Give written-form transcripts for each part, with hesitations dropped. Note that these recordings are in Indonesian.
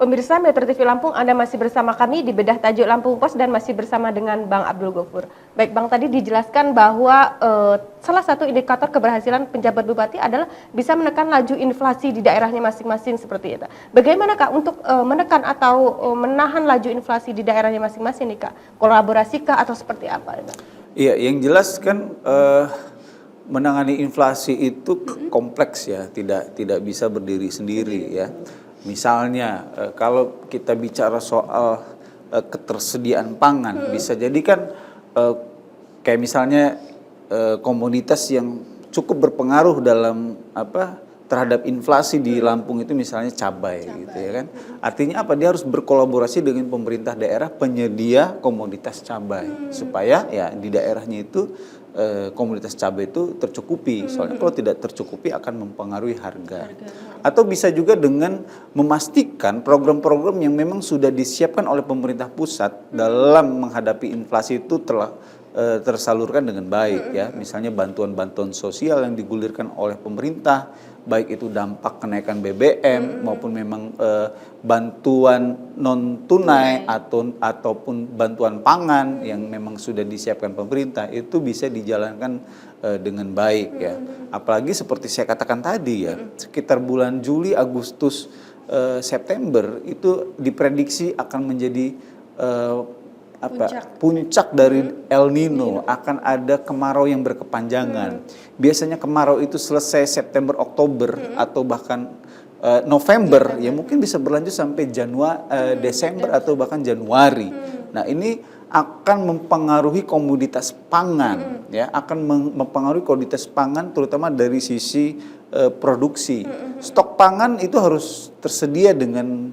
Pemirsa Metro TV Lampung, Anda masih bersama kami di Bedah Tajuk Lampung Pos dan masih bersama dengan Bang Abdul Gofur. Baik Bang, tadi dijelaskan bahwa salah satu indikator keberhasilan penjabat bupati adalah bisa menekan laju inflasi di daerahnya masing-masing seperti itu. Bagaimana Kak untuk menekan atau menahan laju inflasi di daerahnya masing-masing nih Kak? Kolaborasi kah atau seperti apa? Iya, yang jelas kan menangani inflasi itu kompleks ya, tidak bisa berdiri sendiri ya. Misalnya kalau kita bicara soal ketersediaan pangan, bisa jadi kan kayak misalnya komoditas yang cukup berpengaruh dalam terhadap inflasi di Lampung itu misalnya cabai gitu ya kan. Artinya apa? Dia harus berkolaborasi dengan pemerintah daerah penyedia komoditas cabai supaya ya di daerahnya itu komoditas cabai itu tercukupi. Soalnya kalau tidak tercukupi akan mempengaruhi harga. Atau bisa juga dengan memastikan program-program yang memang sudah disiapkan oleh pemerintah pusat dalam menghadapi inflasi itu telah tersalurkan dengan baik ya. Misalnya bantuan-bantuan sosial yang digulirkan oleh pemerintah, baik itu dampak kenaikan BBM maupun memang bantuan non tunai ataupun bantuan pangan yang memang sudah disiapkan pemerintah, itu bisa dijalankan dengan baik ya. Apalagi seperti saya katakan tadi ya, sekitar bulan Juli, Agustus, September itu diprediksi akan menjadi puncak dari El Nino. Akan ada kemarau yang berkepanjangan. Biasanya kemarau itu selesai September, Oktober atau bahkan November, ya mungkin bisa berlanjut sampai Desember atau bahkan Januari. Nah, ini akan mempengaruhi komoditas pangan ya, akan mempengaruhi komoditas pangan terutama dari sisi produksi. Stok pangan itu harus tersedia dengan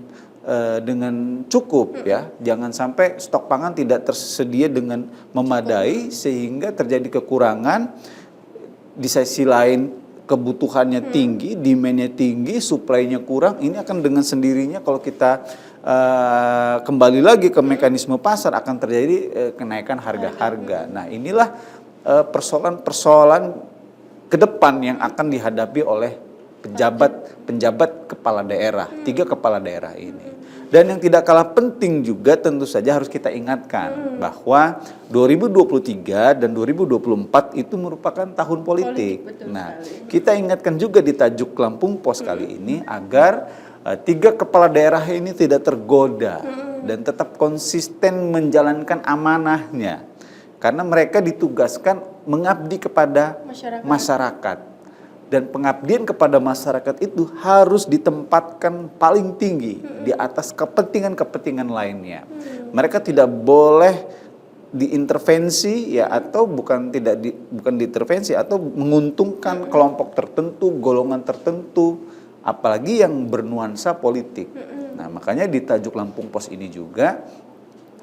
cukup ya. Jangan sampai stok pangan tidak tersedia dengan memadai sehingga terjadi kekurangan. Di sisi lain kebutuhannya tinggi, demand-nya tinggi, supply-nya kurang. Ini akan dengan sendirinya kalau kita kembali lagi ke mekanisme pasar akan terjadi kenaikan harga-harga. Nah, inilah persoalan-persoalan ke depan yang akan dihadapi oleh penjabat kepala daerah, 3 kepala daerah ini. Dan yang tidak kalah penting juga tentu saja harus kita ingatkan bahwa 2023 dan 2024 itu merupakan tahun politik. Nah, kita ingatkan juga di Tajuk Lampung Pos kali ini agar 3 kepala daerah ini tidak tergoda dan tetap konsisten menjalankan amanahnya. Karena mereka ditugaskan mengabdi kepada masyarakat. Dan pengabdian kepada masyarakat itu harus ditempatkan paling tinggi di atas kepentingan-kepentingan lainnya. Mereka tidak boleh diintervensi ya, atau bukan diintervensi atau menguntungkan kelompok tertentu, golongan tertentu, apalagi yang bernuansa politik. Nah, makanya di Tajuk Lampung Pos ini juga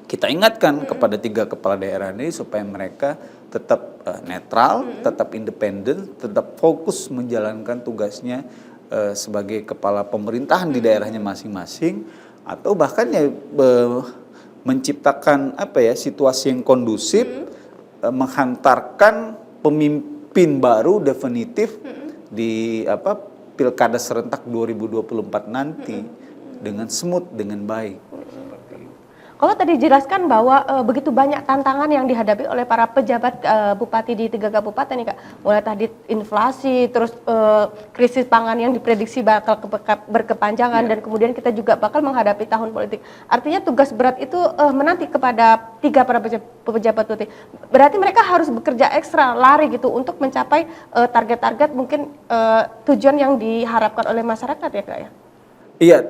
kita ingatkan kepada 3 kepala daerah ini supaya mereka tetap netral, tetap independen, tetap fokus menjalankan tugasnya sebagai kepala pemerintahan di daerahnya masing-masing, atau bahkan ya menciptakan situasi yang kondusif, menghantarkan pemimpin baru definitif di Pilkada serentak 2024 nanti dengan smooth, dengan baik. Kalau tadi dijelaskan bahwa begitu banyak tantangan yang dihadapi oleh para pejabat bupati di 3 kabupaten nih Kak. Mulai tadi inflasi, terus krisis pangan yang diprediksi bakal berkepanjangan, dan kemudian kita juga bakal menghadapi tahun politik. Artinya tugas berat itu menanti kepada 3 para pejabat bupati. Berarti mereka harus bekerja ekstra, lari gitu untuk mencapai target-target mungkin tujuan yang diharapkan oleh masyarakat ya Kak ya? Iya.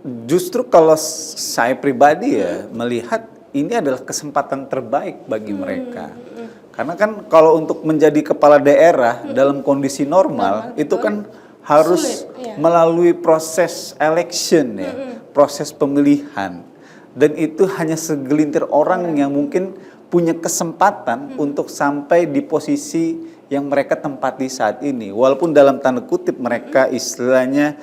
Justru kalau saya pribadi ya melihat ini adalah kesempatan terbaik bagi mereka. Karena kan kalau untuk menjadi kepala daerah dalam kondisi normal itu kan harus melalui proses election ya, proses pemilihan. Dan itu hanya segelintir orang yang mungkin punya kesempatan untuk sampai di posisi yang mereka tempati saat ini. Walaupun dalam tanda kutip mereka istilahnya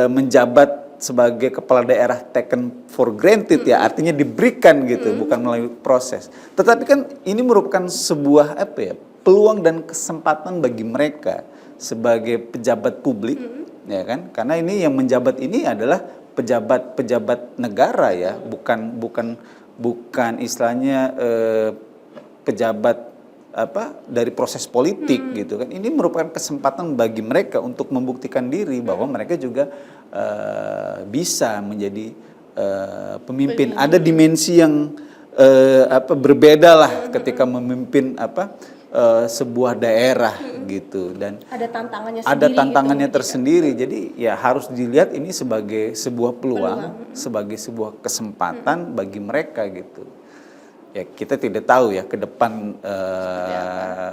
menjabat sebagai kepala daerah taken for granted ya, artinya diberikan gitu, bukan melalui proses. Tetapi kan ini merupakan sebuah peluang dan kesempatan bagi mereka sebagai pejabat publik ya kan, karena ini yang menjabat ini adalah pejabat negara ya, bukan istilahnya pejabat dari proses politik gitu kan. Ini merupakan kesempatan bagi mereka untuk membuktikan diri bahwa mereka juga bisa menjadi pemimpin. Ada dimensi yang berbeda lah ketika memimpin sebuah daerah gitu, dan Ada tantangannya ada sendiri tantangannya gitu, tersendiri. Jadi ya harus dilihat ini sebagai sebuah peluang, sebagai sebuah kesempatan bagi mereka gitu. Ya kita tidak tahu ya ke depan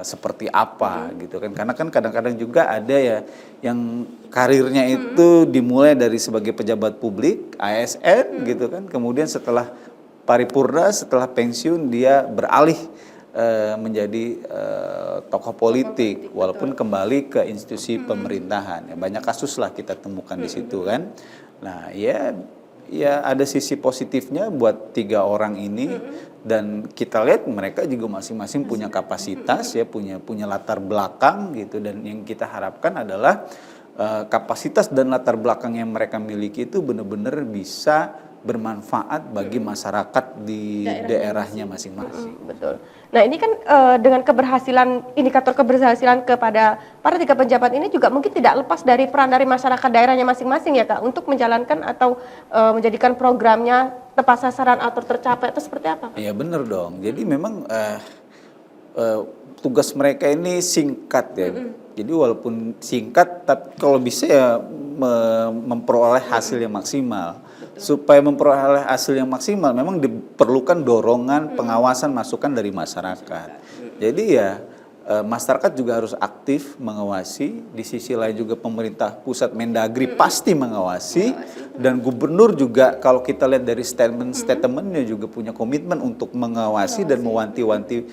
seperti apa gitu kan, karena kan kadang-kadang juga ada ya yang karirnya itu dimulai dari sebagai pejabat publik ASN gitu kan, kemudian setelah paripurna, setelah pensiun dia beralih menjadi tokoh politik, walaupun kembali ke institusi pemerintahan. Ya, banyak kasus lah kita temukan di situ kan. Nah ya ada sisi positifnya buat 3 orang ini, dan kita lihat mereka juga masing-masing punya kapasitas ya, punya latar belakang gitu, dan yang kita harapkan adalah kapasitas dan latar belakang yang mereka miliki itu benar-benar bisa bermanfaat bagi masyarakat di daerahnya masing-masing. Betul. Nah ini kan dengan keberhasilan, indikator keberhasilan kepada para 3 pejabat ini juga mungkin tidak lepas dari peran dari masyarakat daerahnya masing-masing ya Kak, untuk menjalankan atau menjadikan programnya tepat sasaran atau tercapai, atau seperti apa? Iya benar dong. Jadi memang tugas mereka ini singkat ya. Jadi walaupun singkat, tapi kalau bisa ya memperoleh hasil yang maksimal. Supaya memperoleh hasil yang maksimal memang diperlukan dorongan, pengawasan, masukan dari masyarakat. Jadi ya masyarakat juga harus aktif mengawasi. Di sisi lain juga pemerintah pusat Mendagri pasti mengawasi, dan gubernur juga kalau kita lihat dari statement-statementnya juga punya komitmen untuk mengawasi dan mewanti-wanti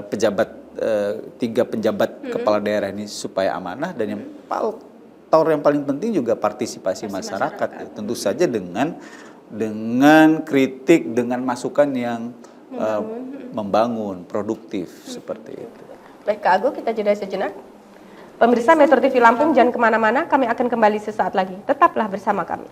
pejabat 3 penjabat kepala daerah ini supaya amanah, dan yang paling penting juga partisipasi masyarakat. Ya. Tentu saja dengan kritik, dengan masukan yang membangun, produktif seperti itu. Baik Kak Ago, kita jeda sejenak. Pemirsa Metro TV Lampung, jangan kemana-mana, kami akan kembali sesaat lagi. Tetaplah bersama kami.